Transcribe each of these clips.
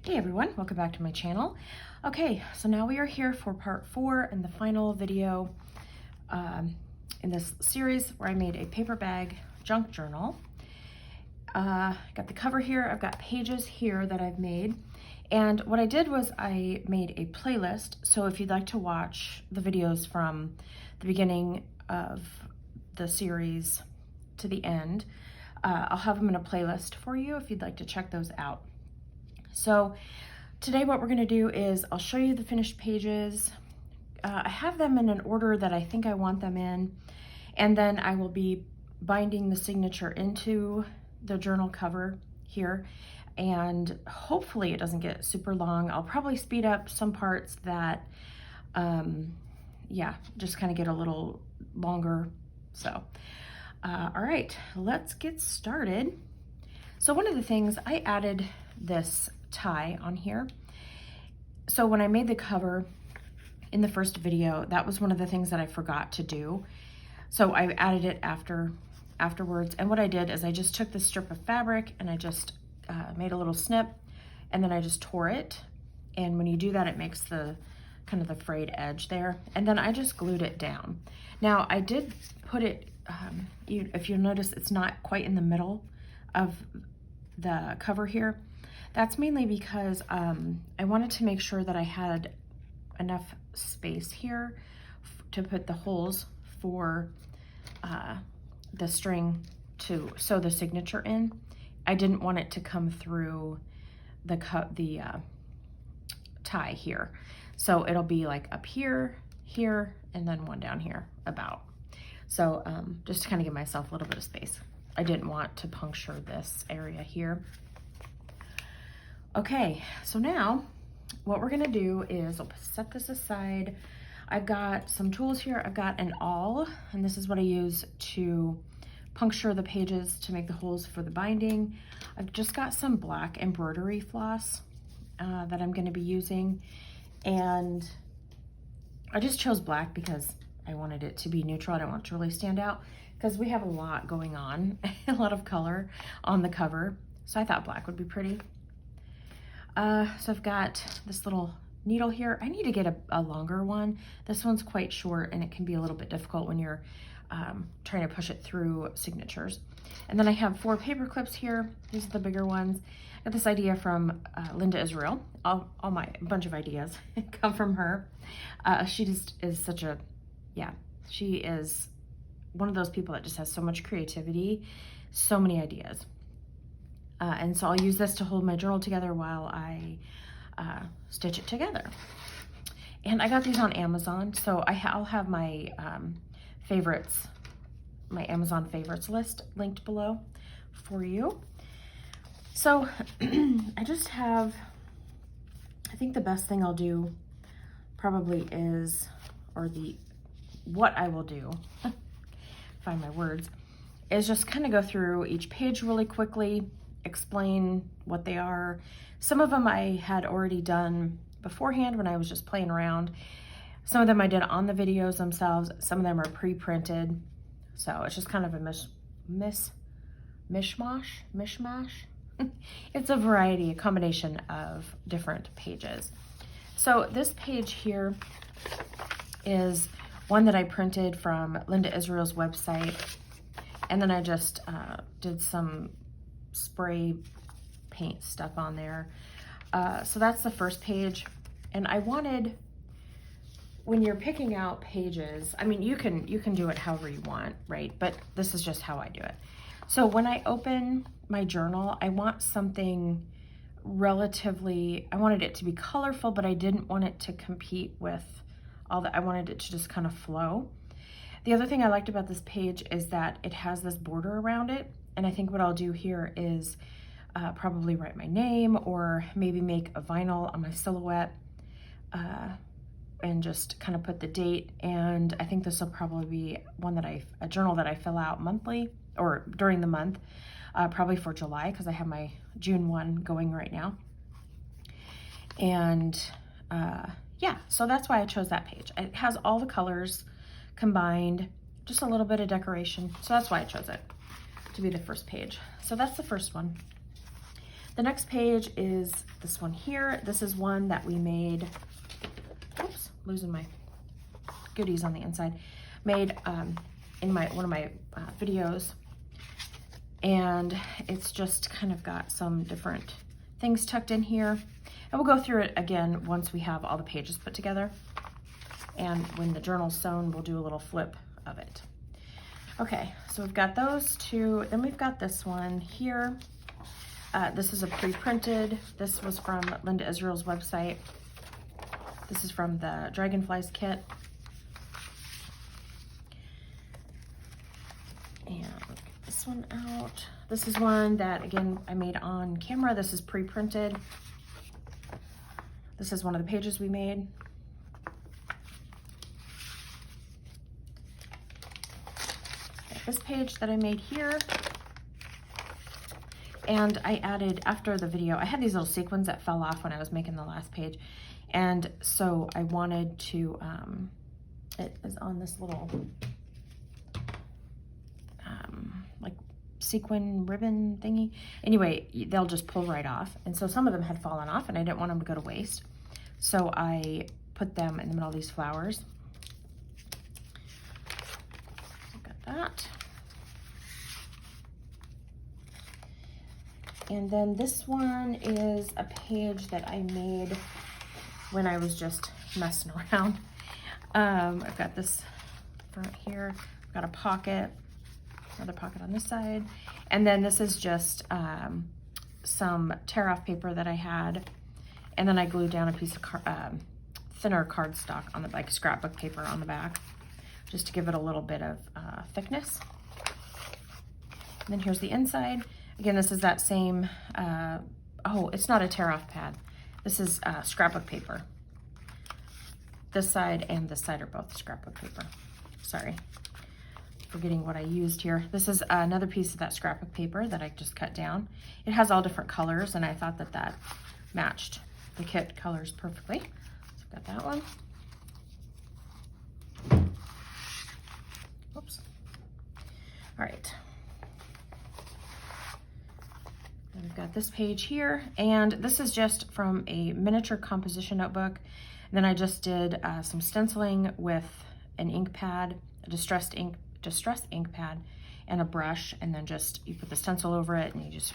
Hey everyone, welcome back to my channel. Okay, so now we are here for part 4 and the final video in this series where I made a paper bag junk journal. Got the cover here, I've got pages here that I've made, and what I did was I made a playlist, so if you'd like to watch the videos from the beginning of the series to the end, I'll have them in a playlist for you if you'd like to check those out. So today what we're going to do is I'll show you the finished pages. I have them in an order that I think I want them in, and then I will be binding the signature into the journal cover here, and hopefully it doesn't get super long. I'll probably speed up some parts that just kind of get a little longer. So all right, let's get started. So one of the things, I added this tie on here. So when I made the cover in the first video, that was one of the things that I forgot to do. So I added it afterwards. And what I did is I just took this strip of fabric and I just made a little snip, and then I just tore it. And when you do that, it makes the kind of the frayed edge there. And then I just glued it down. Now I did put it, if you'll notice, it's not quite in the middle of the cover here. That's mainly because I wanted to make sure that I had enough space here to put the holes for the string to sew the signature in. I didn't want it to come through the tie here. So it'll be like up here, here, and then one down here about. So just to kind of give myself a little bit of space. I didn't want to puncture this area here. Okay, so now what we're gonna do is I'll set this aside. I've got some tools here. I've got an awl, and this is what I use to puncture the pages to make the holes for the binding. I've just got some black embroidery floss that I'm gonna be using, and I just chose black because I wanted it to be neutral. I don't want it to really stand out because we have a lot going on, a lot of color on the cover. So I thought black would be pretty. So I've got this little needle here. I need to get a longer one. This one's quite short and it can be a little bit difficult when you're trying to push it through signatures. And then I have 4 paper clips here. These are the bigger ones. I got this idea from Linda Israel. All my bunch of ideas come from her. She just is such a, she is one of those people that just has so much creativity, so many ideas. And so I'll use this to hold my journal together while I stitch it together. And I got these on Amazon, so I'll have my favorites, my Amazon favorites list linked below for you. So I just have, I think the best thing I'll do probably is, what I will do, find my words, is just kind of go through each page really quickly, explain what they are. Some of them I had already done beforehand when I was just playing around. Some of them I did on the videos themselves. Some of them are pre-printed. So it's just kind of a mishmash. It's a variety, a combination of different pages. So this page here is one that I printed from Linda Israel's website. And then I just did some spray paint stuff on there. So that's the first page. And I wanted, when you're picking out pages, I mean, you can do it however you want, right? But this is just how I do it. So when I open my journal, I want something relatively, I wanted it to be colorful, but I didn't want it to compete with all that. I wanted it to just kind of flow. The other thing I liked about this page is that it has this border around it. And I think what I'll do here is probably write my name, or maybe make a vinyl on my silhouette and just kind of put the date. And I think this will probably be a journal that I fill out monthly or during the month, probably for July, because I have my June one going right now. And so that's why I chose that page. It has all the colors combined, just a little bit of decoration. So that's why I chose it to be the first page. So that's the first one. The next page is this one here. This is one that we made, oops, losing my goodies on the inside, made in one of my videos. And it's just kind of got some different things tucked in here. And we'll go through it again once we have all the pages put together. And when the journal's sewn, we'll do a little flip of it. Okay, so we've got those two. Then we've got this one here. This is a pre-printed. This was from Linda Israel's website. This is from the Dragonflies kit. And we'll get this one out. This is one that, again, I made on camera. This is pre-printed. This is one of the pages we made. This page that I made here, and I added, after the video, I had these little sequins that fell off when I was making the last page, and so I wanted to, it is on this little, like sequin ribbon thingy. Anyway, they'll just pull right off, and so some of them had fallen off, and I didn't want them to go to waste, so I put them in the middle of these flowers. That. And then this one is a page that I made when I was just messing around. I've got this front here, I've got a pocket, another pocket on this side, and then this is just some tear-off paper that I had, and then I glued down a piece of thinner cardstock on the, like scrapbook paper on the back, just to give it a little bit of thickness. And then here's the inside. Again, this is that same, oh, it's not a tear-off pad. This is scrapbook paper. This side and this side are both scrapbook paper. Sorry, forgetting what I used here. This is another piece of that scrapbook paper that I just cut down. It has all different colors, and I thought that that matched the kit colors perfectly. So I've got that one. Oops. All right. And we've got this page here, and this is just from a miniature composition notebook. And then I just did some stenciling with an ink pad, a distressed ink pad, and a brush, and then just you put the stencil over it and you just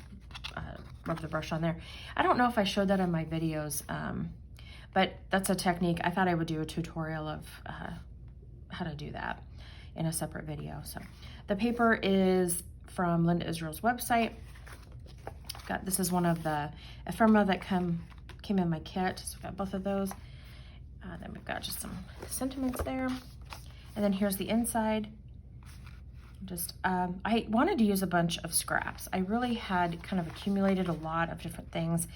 rub the brush on there. I don't know if I showed that in my videos, but that's a technique. I thought I would do a tutorial of how to do that in a separate video. So the paper is from Linda Israel's website. This is one of the ephemera that came in my kit, so we've got both of those. Then we've got just some sentiments there, and then here's the inside. Just I wanted to use a bunch of scraps. I really had kind of accumulated a lot of different things,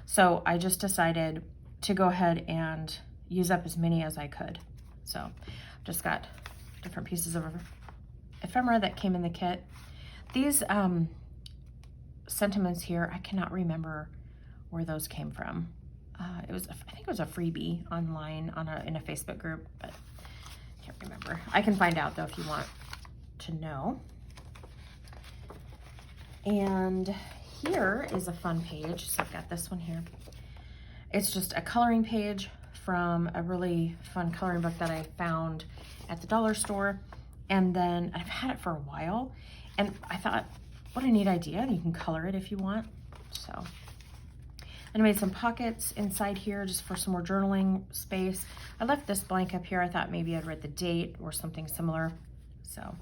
so I just decided to go ahead and use up as many as I could. So just got different pieces of ephemera that came in the kit. These sentiments here, I cannot remember where those came from. I think it was a freebie online in a Facebook group, but I can't remember. I can find out though if you want to know. And here is a fun page. So I've got this one here. It's just a coloring page from a really fun coloring book that I found at the dollar store. And then I've had it for a while, and I thought, what a neat idea. You can color it if you want. So, and I made some pockets inside here just for some more journaling space. I left this blank up here. I thought maybe I'd write the date or something similar. So,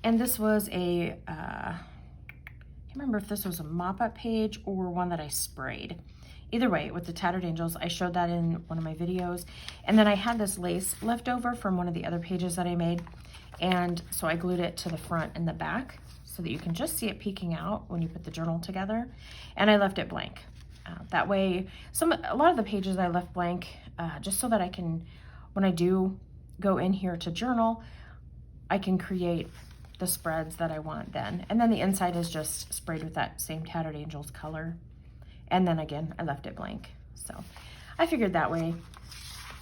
and this was a, I can't remember if this was a mop-up page or one that I sprayed. Either way, with the Tattered Angels, I showed that in one of my videos. And then I had this lace left over from one of the other pages that I made. And so I glued it to the front and the back so that you can just see it peeking out when you put the journal together. And I left it blank. That way, a lot of the pages I left blank just so that I can, when I do go in here to journal, I can create the spreads that I want then. And then the inside is just sprayed with that same Tattered Angels color. And then again, I left it blank. So I figured that way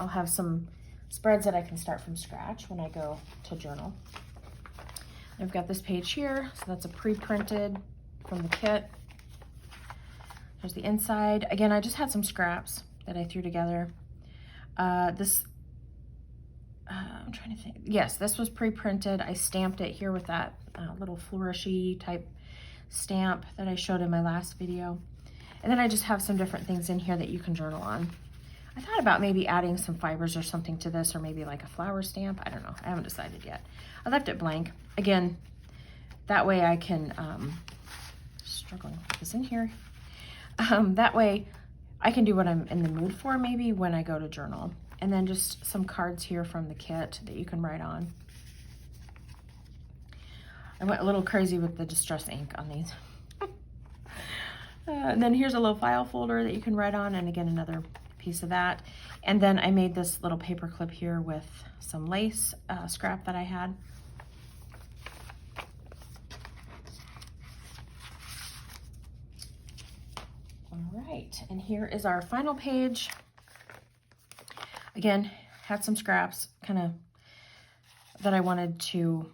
I'll have some spreads that I can start from scratch when I go to journal. I've got this page here, so that's a pre-printed from the kit. There's the inside. Again, I just had some scraps that I threw together. I'm trying to think. Yes, this was pre-printed. I stamped it here with that little flourishy type stamp that I showed in my last video. And then I just have some different things in here that you can journal on. I thought about maybe adding some fibers or something to this, or maybe like a flower stamp. I don't know. I haven't decided yet. I left it blank. Again, that way I can, struggling to put this in here. That way I can do what I'm in the mood for maybe when I go to journal. And then just some cards here from the kit that you can write on. I went a little crazy with the Distress ink on these. And then here's a little file folder that you can write on, and again, another piece of that. And then I made this little paper clip here with some lace scrap that I had. All right, and here is our final page. Again, had some scraps kind of that I wanted to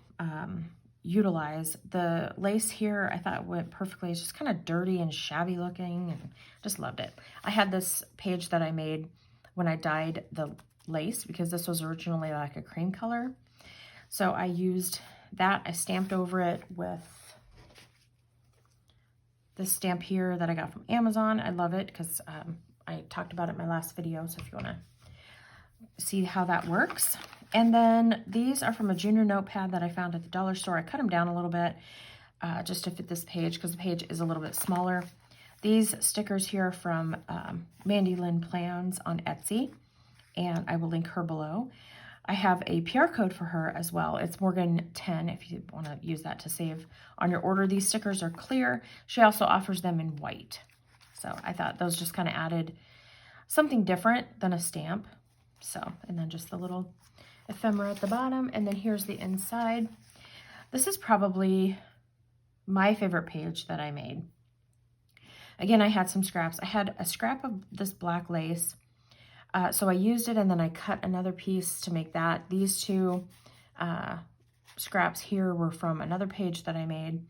utilize. The lace here I thought went perfectly. It's just kind of dirty and shabby looking, and just loved it. I had this page that I made when I dyed the lace, because this was originally like a cream color. So I used that. I stamped over it with this stamp here that I got from Amazon. I love it because I talked about it in my last video, so if you want to see how that works. And then these are from a junior notepad that I found at the dollar store. I cut them down a little bit just to fit this page, because the page is a little bit smaller. These stickers here are from Mandy Lynn Plans on Etsy, and I will link her below. I have a PR code for her as well. It's Morgan10 if you want to use that to save on your order. These stickers are clear. She also offers them in white. So I thought those just kind of added something different than a stamp. So, and then just the little ephemera at the bottom. And then here's the inside. This is probably my favorite page that I made. Again, I had some scraps. I had a scrap of this black lace. So I used it, and then I cut another piece to make that. These two scraps here were from another page that I made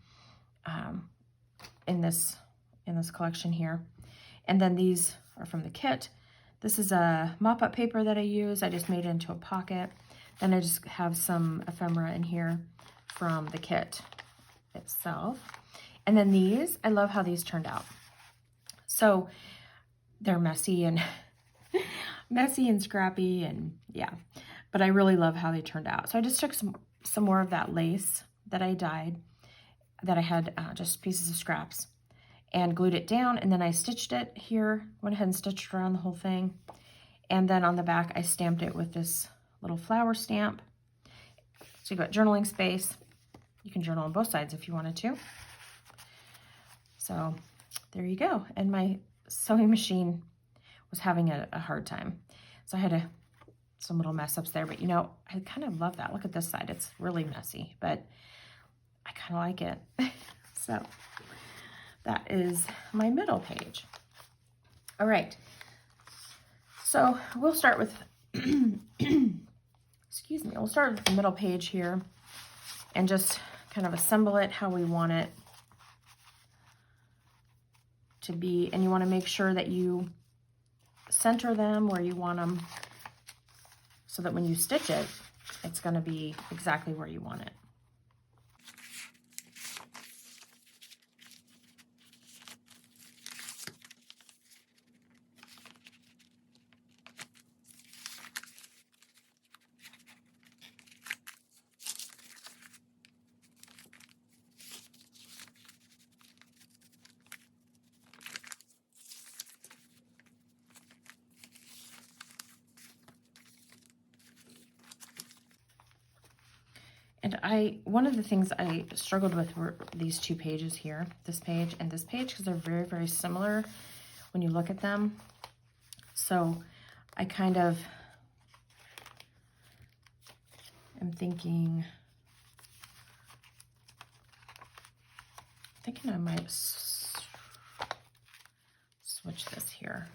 in this collection here. And then these are from the kit. This is a mop-up paper that I use. I just made it into a pocket. Then I just have some ephemera in here from the kit itself. And then these, I love how these turned out. So they're messy and scrappy, and yeah, but I really love how they turned out. So I just took some more of that lace that I dyed, that I had just pieces of scraps, and glued it down, and then I stitched it here, went ahead and stitched around the whole thing. And then on the back, I stamped it with this little flower stamp. So you've got journaling space. You can journal on both sides if you wanted to. So there you go. And my sewing machine was having a hard time. So I had some little mess ups there, but you know, I kind of love that. Look at this side. It's really messy, but I kind of like it. So that is my middle page. All right. So we'll start with, excuse me, we'll start with the middle page here and just kind of assemble it how we want it to be. And you want to make sure that you center them where you want them, so that when you stitch it, it's going to be exactly where you want it. And one of the things I struggled with were these two pages here, this page and this page, because they're very, very similar when you look at them. So I kind of am thinking I might switch this here.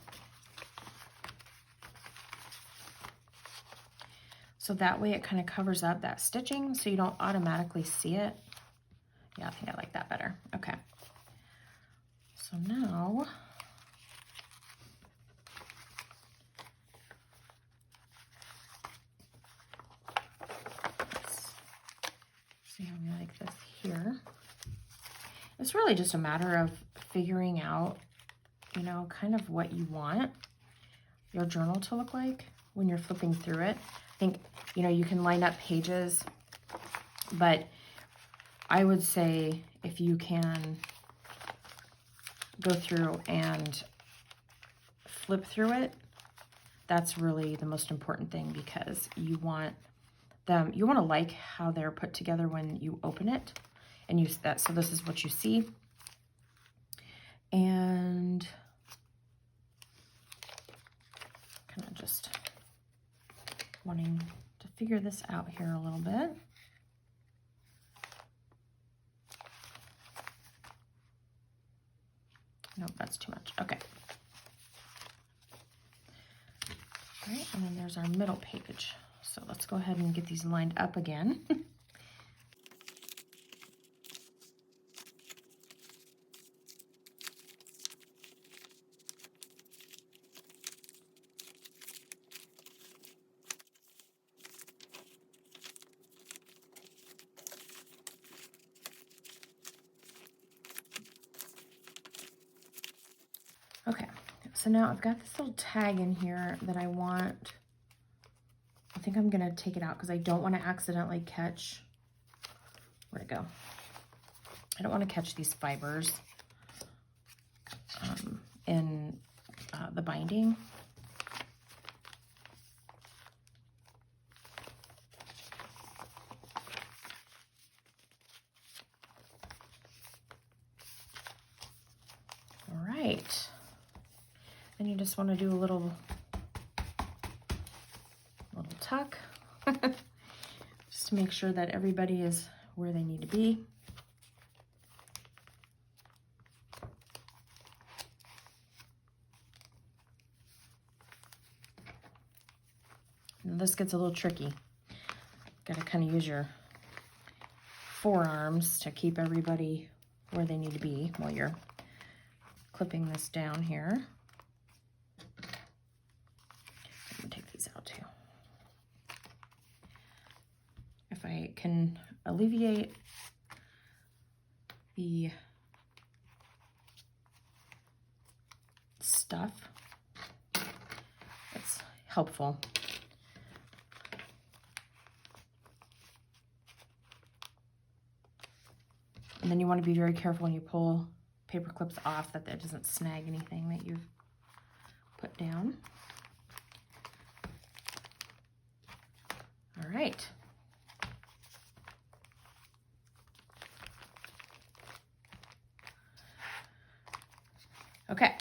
So that way it kind of covers up that stitching, so you don't automatically see it. Yeah, I think I like that better. Okay. So now, let's see how we like this here. It's really just a matter of figuring out, you know, kind of what you want your journal to look like when you're flipping through it. I think, you know, you can line up pages, but I would say if you can go through and flip through it, that's really the most important thing, because you want them, you want to like how they're put together when you open it and use that. So this is what you see. And kind of just wanting to figure this out here a little bit. Nope, that's too much. Okay. All right, and then there's our middle page. So let's go ahead and get these lined up again. Okay, so now I've got this little tag in here that I want. I think I'm gonna take it out because I don't want to accidentally catch, where'd it go? I don't want to catch these fibers in the binding. All right. Then you just want to do a little tuck just to make sure that everybody is where they need to be. And this gets a little tricky. Got to kind of use your forearms to keep everybody where they need to be while you're clipping this down here. I'm gonna take these out too. If I can alleviate the stuff, it's helpful. And then you want to be very careful when you pull paper clips off that it doesn't snag anything that you've put down. All right. Okay,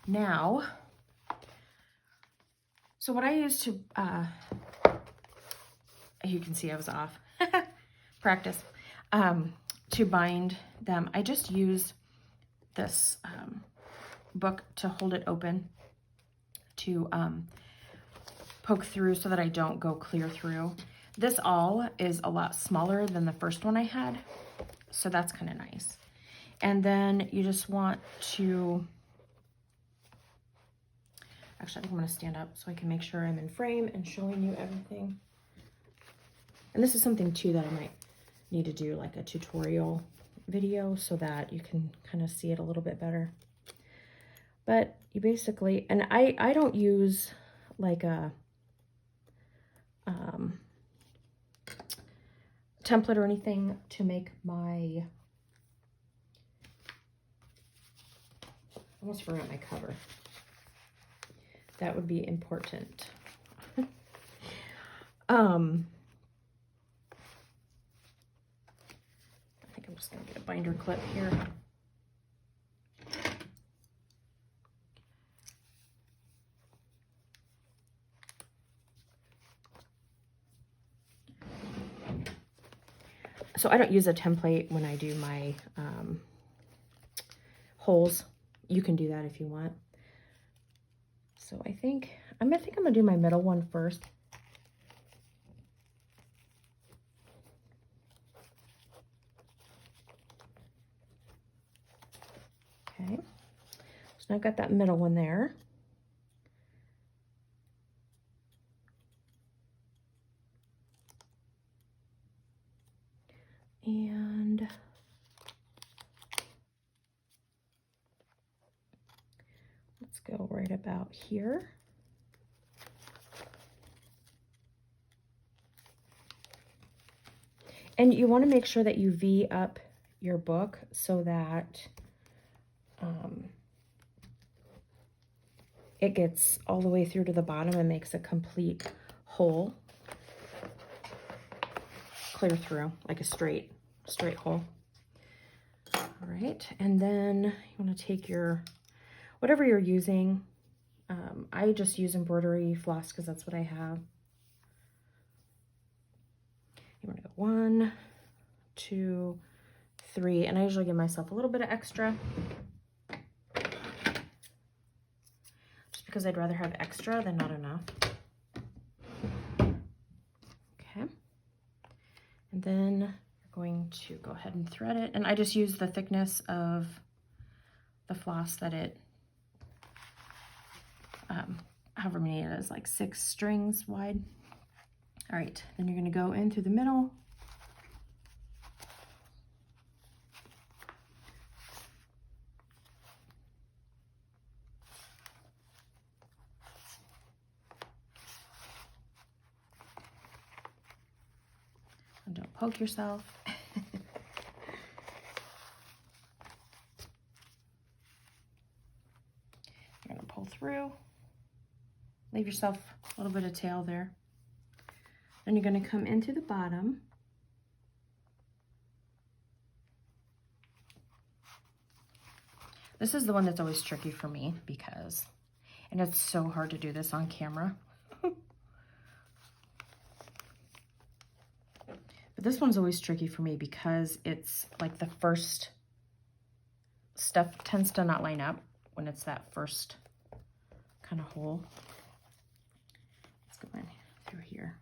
now, so what I use to, you can see I was off, practice, to bind them, I just use this book to hold it open, to poke through so that I don't go clear through. This awl is a lot smaller than the first one I had, so that's kind of nice. And then you just want to, actually I think I'm going to stand up so I can make sure I'm in frame and showing you everything. And this is something too that I might need to do like a tutorial video so that you can kind of see it a little bit better. But you basically, and I don't use like a template or anything to make my, I almost forgot my cover. That would be important. I think I'm just gonna get a binder clip here. So I don't use a template when I do my holes. You can do that if you want. So I think I'm gonna do my middle one first. Okay, so now I've got that middle one there. And let's go right about here. And you want to make sure that you V up your book so that it gets all the way through to the bottom and makes a complete hole. Clear through, like a straight hole. All right, and then you want to take your, whatever you're using. I just use embroidery floss because that's what I have. You want to go 1, 2, 3, and I usually give myself a little bit of extra. Just because I'd rather have extra than not enough. Okay. And then you're going to go ahead and thread it. And I just use the thickness of the floss that it, however many it is, like 6 strings wide. All right, then you're gonna go in through the middle. And don't poke yourself. You're gonna pull through. Leave yourself a little bit of tail there. Then you're gonna come into the bottom. This is the one that's always tricky for me because, and it's so hard to do this on camera. But this one's always tricky for me because it's like the first stuff tends to not line up when it's that first kind of hole. Let's go in through here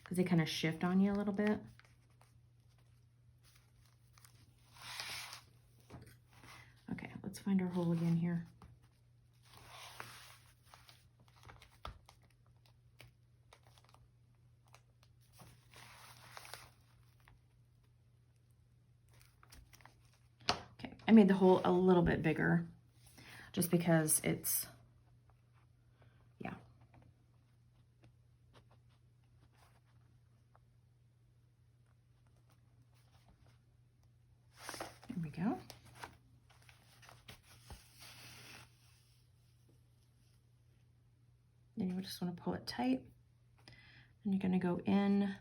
because they kind of shift on you a little bit. Okay, let's find our hole again here. Okay, I made the hole a little bit bigger just because it's, yeah. There we go. Then you just want to pull it tight. And you're going to go in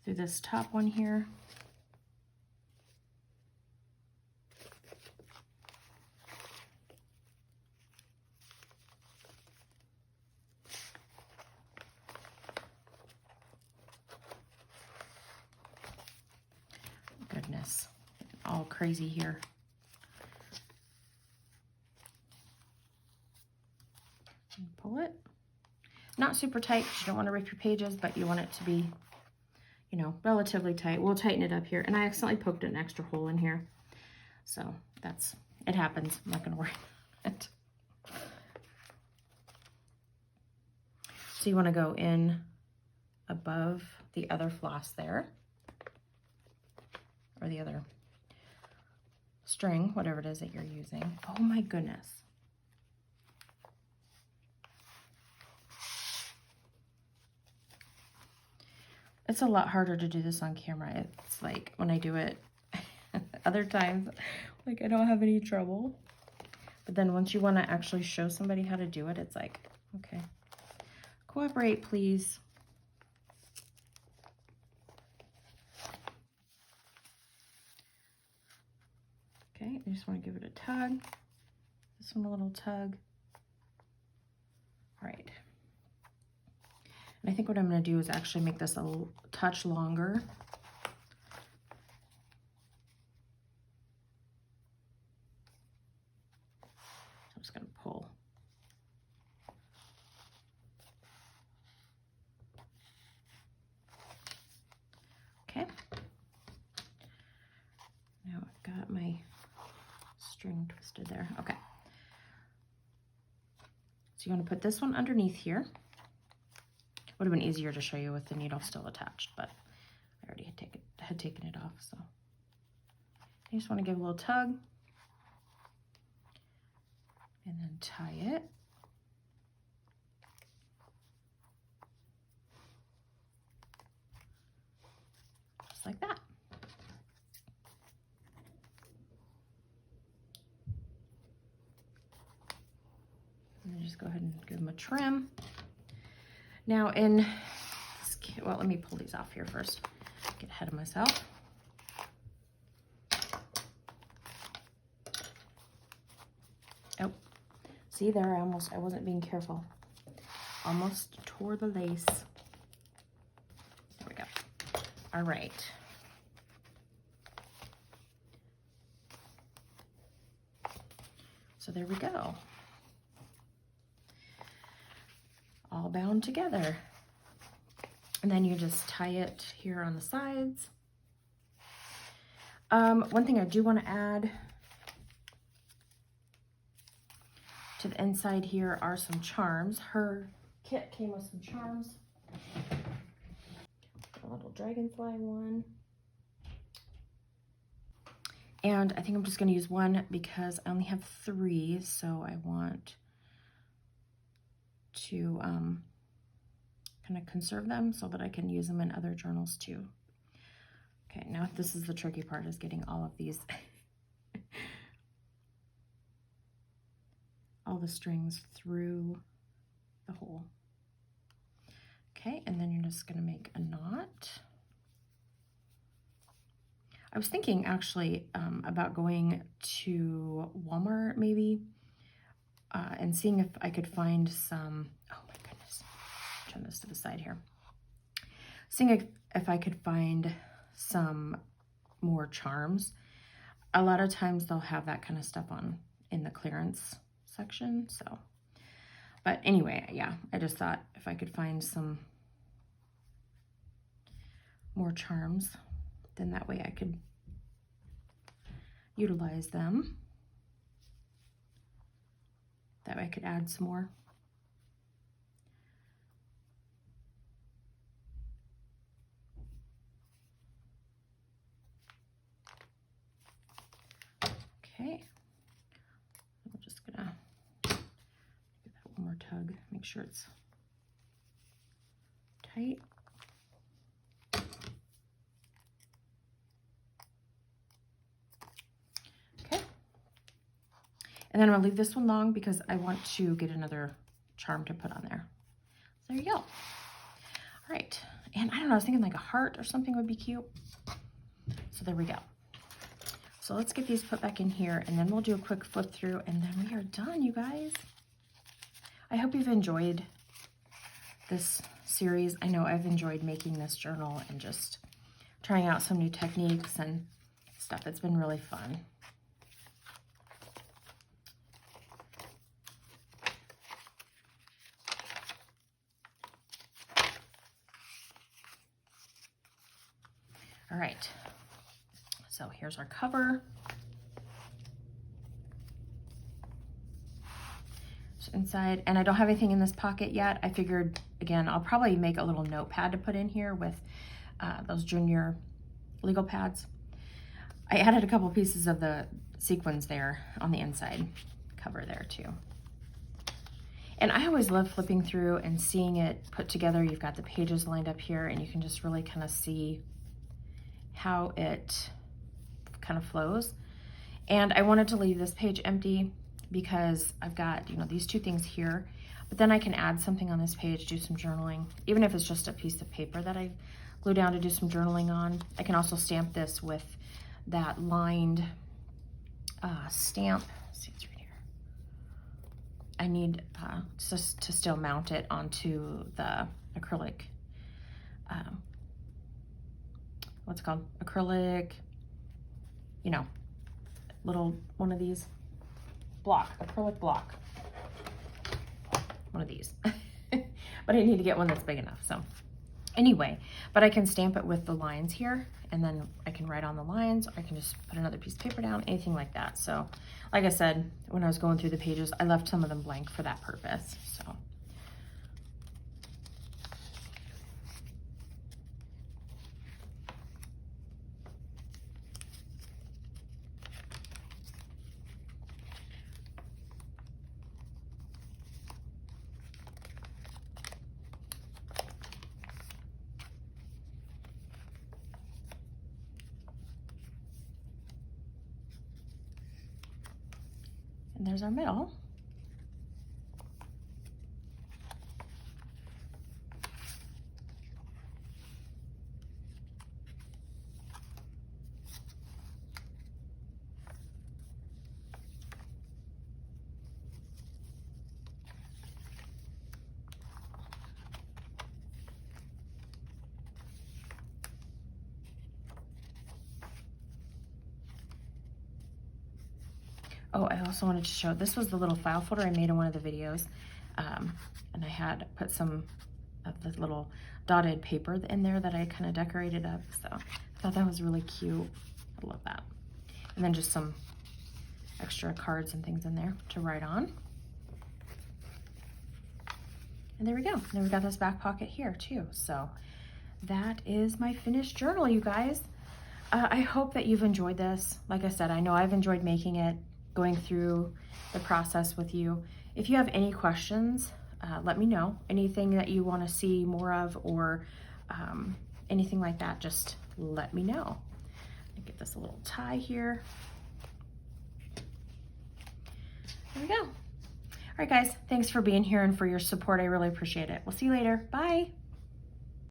through this top one here. Goodness, all crazy here. And pull it. Not super tight because you don't want to rip your pages, but you want it to be, you know, relatively tight. We'll tighten it up here. And I accidentally poked an extra hole in here. So that's, it happens. I'm not going to worry about it. So you want to go in above the other floss there, or the other string, whatever it is that you're using. Oh my goodness. It's a lot harder to do this on camera. It's like when I do it other times, like I don't have any trouble. But then once you want to actually show somebody how to do it, it's like, okay, cooperate, please. Okay, I just want to give it a tug. This one a little tug. All right. And I think what I'm going to do is actually make this a little touch longer. I'm just going to pull. Okay. Now I've got my string twisted there. Okay. So you want to put this one underneath here. Would have been easier to show you with the needle still attached, but I already had taken it off. So you just want to give a little tug and then tie it. Just like that. And then just go ahead and give them a trim. Now in, well, let me pull these off here first. Get ahead of myself. Oh, see there, I wasn't being careful. Almost tore the lace. There we go. All right. So there we go. All bound together. And then you just tie it here on the sides. One thing I do want to add to the inside here are some charms. Her kit came with some charms. A little dragonfly one. And I think I'm just going to use one because I only have 3, so I want to kind of conserve them so that I can use them in other journals too. Okay, now this is the tricky part, is getting all of these, all the strings through the hole. Okay, and then you're just going to make a knot. I was thinking actually about going to Walmart maybe and seeing if I could find some, oh my goodness, turn this to the side here. Seeing if I could find some more charms. A lot of times they'll have that kind of stuff on in the clearance section, so. But anyway, yeah, I just thought if I could find some more charms, then that way I could utilize them. That way I could add some more. Okay, I'm just gonna give that one more tug, make sure it's tight. Okay, and then I'm gonna leave this one long because I want to get another charm to put on there. So there you go. All right, and I don't know, I was thinking like a heart or something would be cute. So there we go. So let's get these put back in here and then we'll do a quick flip through and then we are done, you guys. I hope you've enjoyed this series. I know I've enjoyed making this journal and just trying out some new techniques and stuff. It's been really fun. All right. So here's our cover. So inside, and I don't have anything in this pocket yet. I figured, again, I'll probably make a little notepad to put in here with those junior legal pads. I added a couple pieces of the sequins there on the inside cover there too. And I always love flipping through and seeing it put together. You've got the pages lined up here and you can just really kind of see how it kind of flows. And I wanted to leave this page empty because I've got, you know, these 2 things here, but then I can add something on this page, do some journaling, even if it's just a piece of paper that I glue down to do some journaling on. I can also stamp this with that lined stamp. Let's see, it's right here. I need just to still mount it onto the acrylic, what's it called? Acrylic, you know, little one of these acrylic block, one of these. But I need to get one that's big enough. So Anyway, but I can stamp it with the lines here, and then I can write on the lines, or I can just put another piece of paper down, anything like that. So like I said, when I was going through the pages, I left some of them blank for that purpose. So and there's our middle. Oh, I also wanted to show, this was the little file folder I made in one of the videos. And I had put some of the little dotted paper in there that I kind of decorated up. So I thought that was really cute. I love that. And then just some extra cards and things in there to write on. And there we go. Then we got this back pocket here too. So that is my finished journal, you guys. I hope that you've enjoyed this. Like I said, I know I've enjoyed making it, going through the process with you. If you have any questions, let me know. Anything that you want to see more of, or anything like that, just let me know. Get this little tie here. There we go. All right, guys, thanks for being here and for your support. I really appreciate it. We'll see you later. Bye.